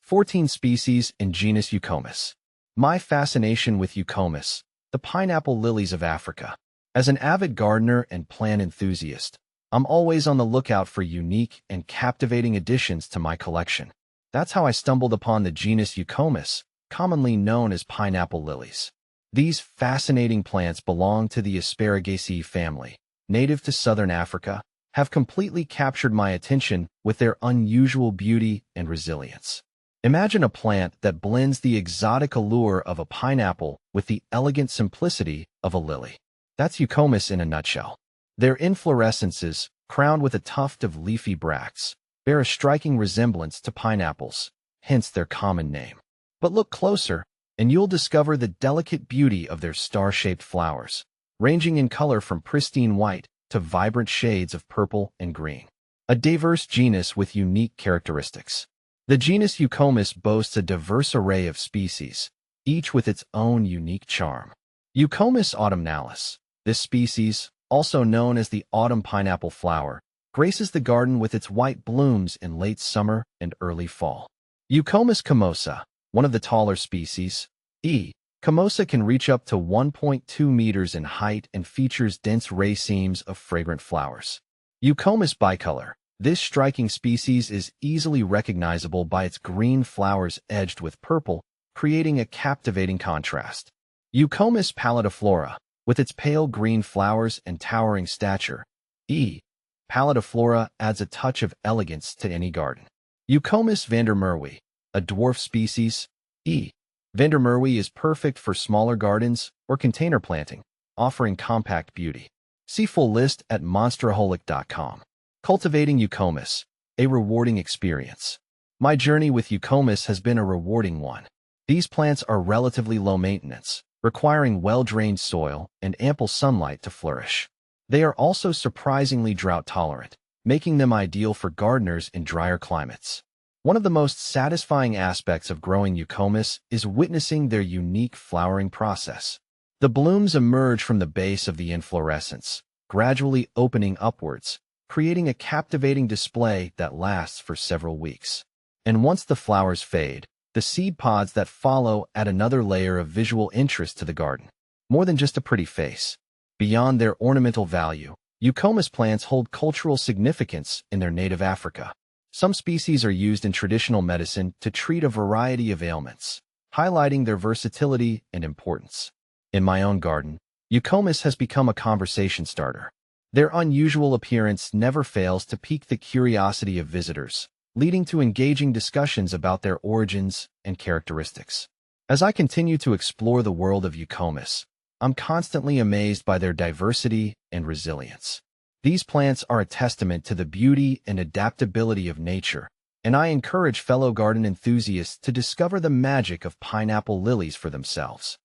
14 species in genus Eucomis. My fascination with Eucomis, the pineapple lilies of Africa. As an avid gardener and plant enthusiast, I'm always on the lookout for unique and captivating additions to my collection. That's how I stumbled upon the genus Eucomis, commonly known as pineapple lilies. These fascinating plants belong to the Asparagaceae family, native to southern Africa, have completely captured my attention with their unusual beauty and resilience. Imagine a plant that blends the exotic allure of a pineapple with the elegant simplicity of a lily. That's Eucomis in a nutshell. Their inflorescences, crowned with a tuft of leafy bracts, bear a striking resemblance to pineapples, hence their common name. But look closer, and you'll discover the delicate beauty of their star-shaped flowers, ranging in color from pristine white to vibrant shades of purple and green. A diverse genus with unique characteristics. The genus Eucomis boasts a diverse array of species, each with its own unique charm. Eucomis autumnalis. This species, also known as the autumn pineapple flower, graces the garden with its white blooms in late summer and early fall. Eucomis comosa, one of the taller species. Comosa can reach up to 1.2 meters in height and features dense racemes of fragrant flowers. Eucomis bicolor. This striking species is easily recognizable by its green flowers edged with purple, creating a captivating contrast. Eucomis pallidiflora, with its pale green flowers and towering stature. Pallidiflora adds a touch of elegance to any garden. Eucomis vandermeerwi, a dwarf species. Vandermeerwi is perfect for smaller gardens or container planting, offering compact beauty. See full list at monsteraholic.com. Cultivating Eucomis, a rewarding experience. My journey with Eucomis has been a rewarding one. These plants are relatively low maintenance, requiring well-drained soil and ample sunlight to flourish. They are also surprisingly drought-tolerant, making them ideal for gardeners in drier climates. One of the most satisfying aspects of growing Eucomis is witnessing their unique flowering process. The blooms emerge from the base of the inflorescence, gradually opening upwards, creating a captivating display that lasts for several weeks. And once the flowers fade, the seed pods that follow add another layer of visual interest to the garden. More than just a pretty face. Beyond their ornamental value, Eucomis plants hold cultural significance in their native Africa. Some species are used in traditional medicine to treat a variety of ailments, highlighting their versatility and importance. In my own garden, Eucomis has become a conversation starter. Their unusual appearance never fails to pique the curiosity of visitors, leading to engaging discussions about their origins and characteristics. As I continue to explore the world of Eucomis, I'm constantly amazed by their diversity and resilience. These plants are a testament to the beauty and adaptability of nature, and I encourage fellow garden enthusiasts to discover the magic of pineapple lilies for themselves.